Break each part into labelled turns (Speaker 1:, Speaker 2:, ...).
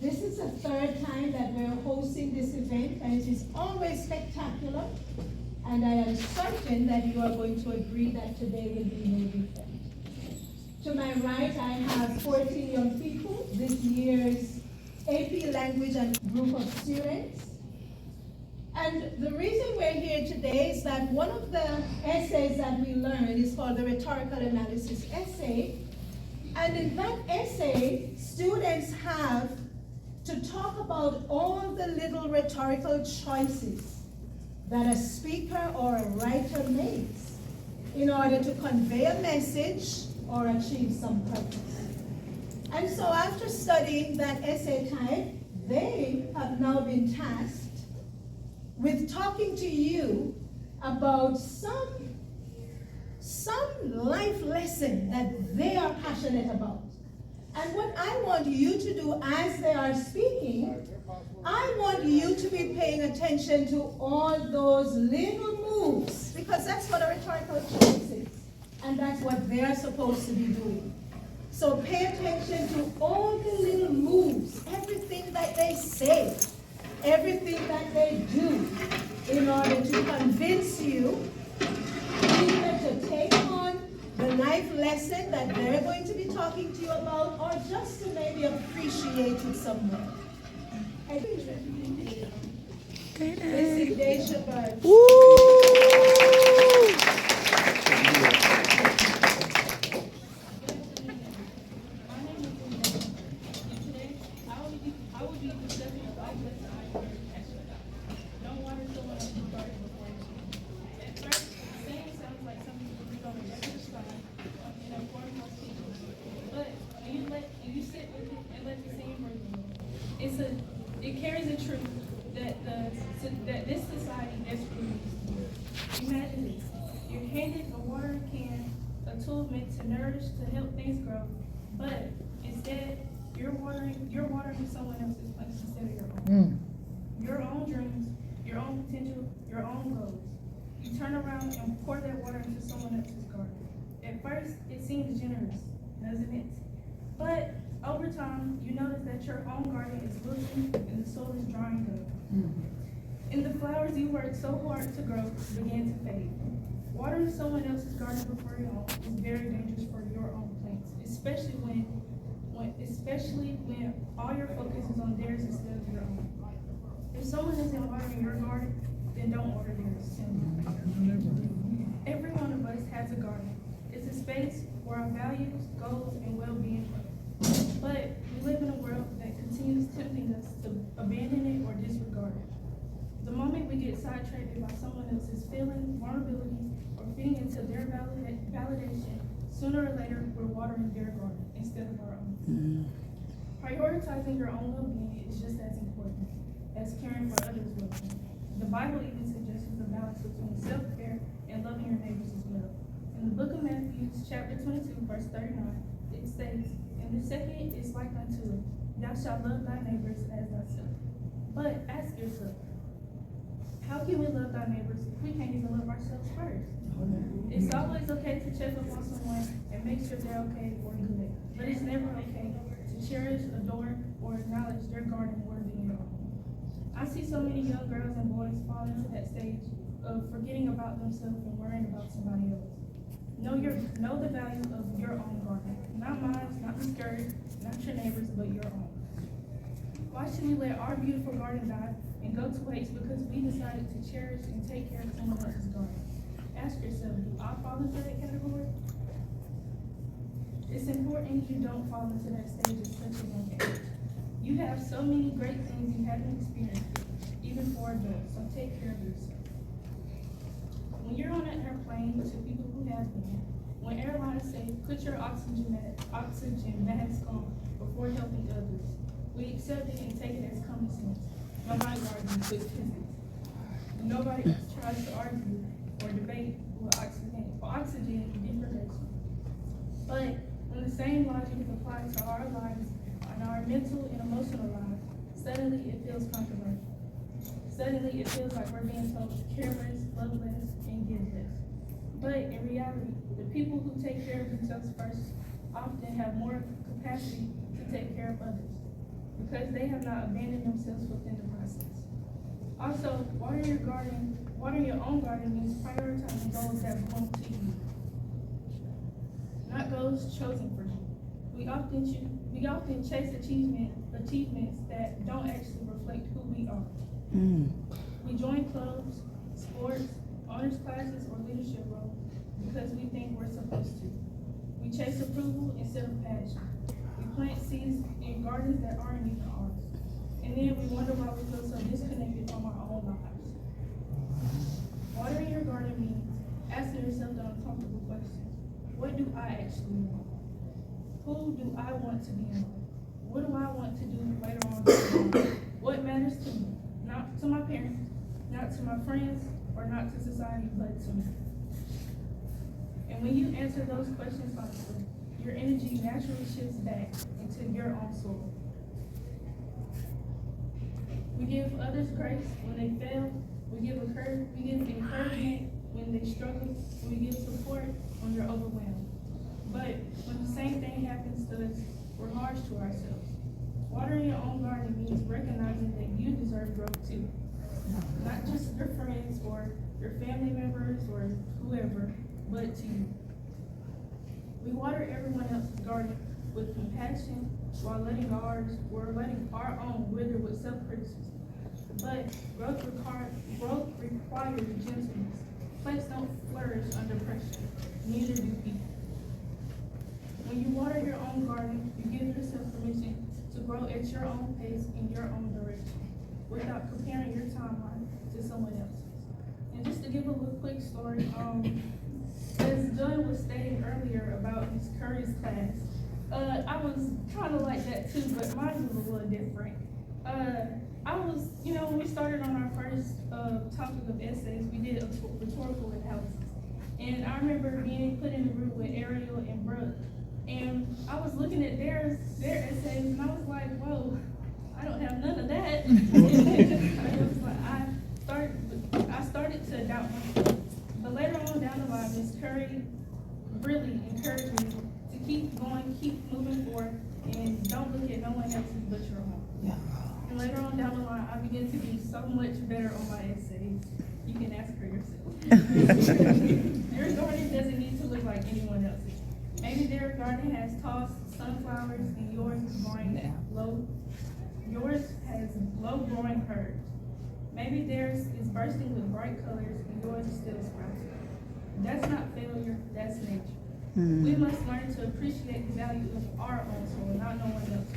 Speaker 1: This is the third time that we're hosting this event, and it is always spectacular. And I am certain that you are going to agree that today will be no different. To my right, I have 14 young people, this year's AP Language and group of students. And the reason we're here today is that one of the essays that we learned is called the rhetorical analysis essay. And in that essay, students have to talk about all the little rhetorical choices that a speaker or a writer makes in order to convey a message or achieve some purpose. And so after studying that essay type, they have now been tasked with talking to you about some life lesson that they are passionate about. And what I want you to do as they are speaking, I want you to be paying attention to all those little moves, because that's what a rhetorical choice is. And that's what they're supposed to be doing. So pay attention to all the little moves, everything that they say, everything that they do in order to convince you either to take on the life lesson that they're going to be talking to you about, or just to maybe appreciate it somewhere. This is Deja Bird.
Speaker 2: It carries a truth that this society desperately needs. Imagine this: you're handed a watering can, a tool meant to nourish, to help things grow, but instead you're watering someone else's plants instead of your own. Your own dreams, your own potential, your own goals. You turn around and pour that water into someone else's garden. At first, it seems generous, doesn't it? But over time, you notice that your own garden is wilting and the soil is drying up. And the flowers you worked so hard to grow begin to fade. Watering someone else's garden before your own is very dangerous for your own plants, especially when all your focus is on theirs instead of your own. If someone isn't watering your garden, then don't water theirs. Every one of us has a garden. It's a space where our values, goals, and well-being grow. But we live in a world that continues tempting us to abandon it or disregard it. The moment we get sidetracked by someone else's feelings, vulnerabilities, or feeding into their validation, sooner or later we're watering their garden instead of our own. Prioritizing your own well-being is just as important as caring for others' well-being. The Bible even suggests the balance between self-care and loving your neighbors as well. In the book of Matthew, chapter 22, verse 39, it states, "And the second is like unto it, thou shalt love thy neighbors as thyself." But ask yourself, how can we love thy neighbors if we can't even love ourselves first? It's always okay to check up on someone and make sure they're okay or good, but it's never okay to cherish, adore, or acknowledge their garden more than your own. I see so many young girls and boys fall into that stage of forgetting about themselves and worrying about somebody else. Know the value of your own garden. Not mine, not the skirt, not your neighbor's, but your own. Why should we let our beautiful garden die and go to waste because we decided to cherish and take care of someone else's garden? Ask yourself, do I fall into that category? It's important you don't fall into that stage at such a young age. You have so many great things you haven't experienced, even for adults, so take care of yourself. When you're on an airplane to people who have been, when airlines say, put your oxygen mask on before helping others, we accept it and take it as common sense. Nobody argues with physics. Nobody tries to argue or debate with oxygen deprivation. But when the same logic is applied to our lives and our mental and emotional lives, suddenly it feels controversial. Suddenly it feels like we're being told to care less, love less, and give less. But in reality, the people who take care of themselves first often have more capacity to take care of others. The because they have not abandoned themselves within the process. Also, watering your own garden means prioritizing goals that belong to you, not goals chosen for you. We often chase achievements that don't actually reflect who we are. We join clubs, sports, honors classes, or leadership roles because we think we're supposed to. We chase approval instead of passion. We plant seeds in gardens that aren't even ours. And then we wonder why we feel so disconnected from our own lives. Watering your garden means asking yourself the uncomfortable question. What do I actually want? Who do I want to be in life? What do I want to do later on? What matters to me? Not to my parents, not to my friends, or not to society, but to me. And when you answer those questions honestly, your energy naturally shifts back into your own soul. We give others grace when they fail. We give encouragement when they struggle. We give support when you're overwhelmed. But when the same thing happens to us, we're harsh to ourselves. Watering your own garden means recognizing that you deserve growth too. Not just your friends or your family members or whoever, but to you. We water everyone else's garden with compassion while letting our own wither with self-criticism. But growth requires gentleness. Plants don't flourish under pressure, neither do people. When you water your own garden, you give yourself permission to grow at your own pace in your own direction, without comparing your timeline to someone else's. And just to give a little quick story, as Joy was stating earlier about Ms. Curry's class, I was kind of like that too, but mine was a little different. When we started on our first topic of essays, we did rhetorical analysis. And I remember being put in the room with Ariel and Brooke, and I was looking at their essays, and I was like, whoa, I don't have none of that. I started to doubt myself. But later on down the line, Ms. Curry really encouraged me to keep going, keep moving forward, and don't look at no one else's but your own. Yeah. And later on down the line, I began to do so much better on my essays. You can ask her yourself. Your garden doesn't need to look like anyone else's. Maybe their garden has tall sunflowers and yours is growing low. Yours has low growing herbs. Maybe theirs is bursting with bright colors and yours is still sprouting. That's not failure, that's nature. We must learn to appreciate the value of our own soul, not no one else's.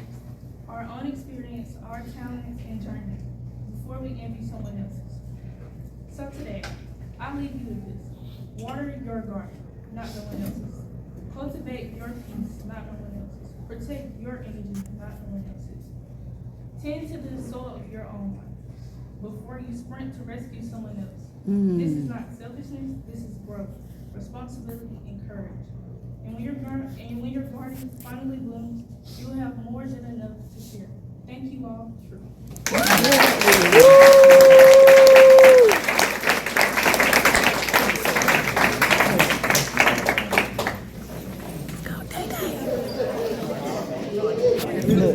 Speaker 2: Our own experience, our talents, and journey, before we envy someone else's. So today, I leave you with this. Water your garden, not no one else's. Cultivate your peace, not no one else's. Protect your energy, not no one else's. Tend to the soil of your own life before you sprint to rescue someone else. This is not selfishness, this is growth, responsibility, and courage. And when your garden finally blooms, you will have more than enough to share. Thank you all.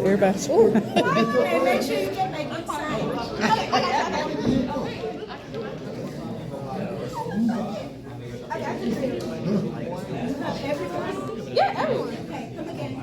Speaker 3: Everybody's
Speaker 1: And make sure you get my good sign. Everyone? Yeah, everyone. Okay, come again.